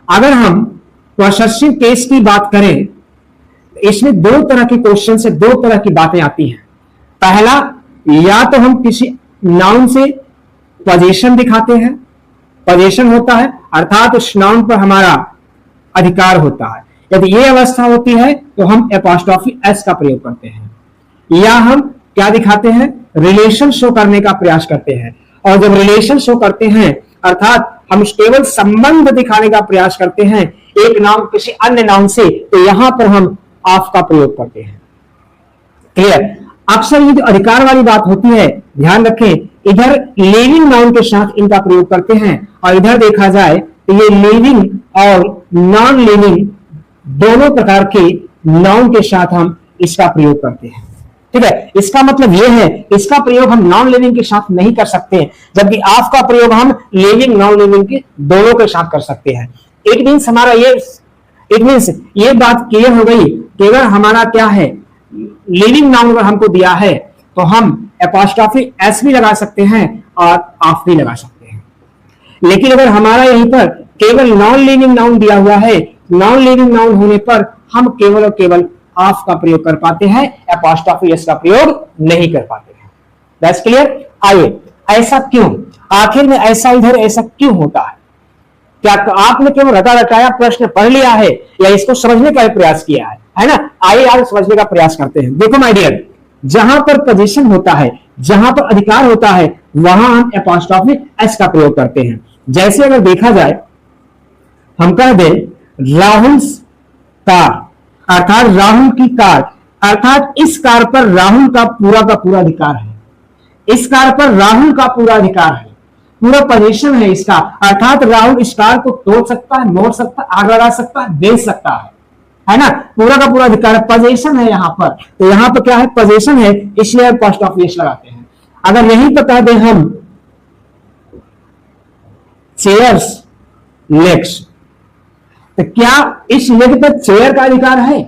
अगर हम possessive case की बात करें, इसमें दो तरह के क्वेश्चन से दो तरह की बातें आती हैं। पहला, या तो हम किसी नाउन से पोजीशन दिखाते हैं, पोजीशन होता है अर्थात उस नाउन पर हमारा अधिकार होता है। यदि ये अवस्था होती है तो हम एपॉस्ट्रोफी एस का प्रयोग करते हैं। या हम क्या दिखाते हैं, रिलेशन शो करने का प्रयास करते हैं। और जब रिलेशन शो करते हैं अर्थात हम केवल संबंध दिखाने का प्रयास करते हैं एक नाउन किसी अन्य नाउन से, तो यहां पर हम ऑफ का प्रयोग करते हैं। क्लियर? अक्सर ये जो अधिकार वाली बात होती है, ध्यान रखें, इधर लिविंग नाउन के साथ इनका प्रयोग करते हैं और इधर देखा जाए तो ये लिविंग और नॉन लिविंग दोनों प्रकार के नाउन के साथ हम इसका प्रयोग करते हैं। ठीक है, इसका मतलब यह है इसका प्रयोग हम नॉन लिविंग के साथ नहीं कर सकते, जबकि ऑफ का प्रयोग हम लिविंग नॉन लिविंग के दोनों के साथ कर सकते हैं। इट मीन्स हमारा ये बात क्लियर हो गई कि अगर हमारा क्या है, लिविंग नाउन अगर हमको दिया है तो हम एपॉस्ट्रोफी एस भी लगा सकते हैं और ऑफ भी लगा सकते हैं। लेकिन अगर हमारा यहीं पर केवल नॉन लिविंग नाउन दिया हुआ है, नॉन लिविंग नाउन होने पर हम केवल और केवल ऑफ का प्रयोग कर पाते हैं, एपॉस्ट्रोफी एस का प्रयोग नहीं कर पाते हैं। That's clear? आइए, ऐसा क्यों, आखिर में ऐसा इधर ऐसा क्यों होता है? क्या आपने केवल रटा रटाया प्रश्न पढ़ लिया है या इसको समझने का प्रयास किया है ना? आइए आगे समझने का प्रयास करते हैं। देखो माय डियर, जहां पर पोजीशन होता है, जहां पर अधिकार होता है, वहां हम एपॉस्ट्रोफी एस का प्रयोग करते हैं। जैसे अगर देखा जाए, हम कह दें राहुल कार, अर्थात राहुल की कार, अर्थात इस कार पर राहुल का पूरा अधिकार है, इस कार पर राहुल का पूरा अधिकार है, पूरा पोजीशन है इसका, अर्थात राहुल इस कार को तोड़ सकता है, मोड़ सकता है, आग लगा सकता है, बेच सकता है ना? पूरा का पूरा अधिकार, पोजीशन है यहां पर। तो यहां पर क्या है, पोजीशन है, इसलिए एपॉस्ट्रोफी एस लगाते हैं। अगर यहीं पर कह दें हम चेयर्स लेग्स, तो क्या इस लेग पर चेयर का अधिकार है?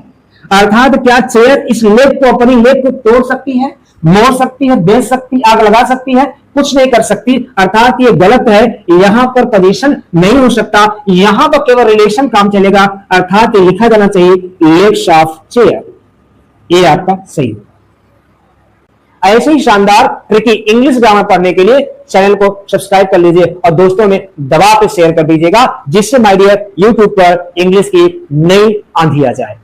अर्थात क्या चेयर इस लेग को, अपनी लेग को तोड़ सकती है, मोड़ सकती है, बेच सकती, आग लगा सकती है? कुछ नहीं कर सकती। अर्थात ये गलत है, यहां पर पोजीशन नहीं हो सकता, यहां पर केवल रिलेशन काम चलेगा। अर्थात ये लिखा जाना चाहिए लेग्स ऑफ चेयर, ये आपका सही है। ऐसे ही शानदार ट्रिकी इंग्लिश ग्रामर पढ़ने के लिए चैनल को सब्सक्राइब कर लीजिए और दोस्तों में दबा के शेयर कर दीजिएगा, जिससे माय डियर यूट्यूब पर इंग्लिश की नई आंधी आ जाए।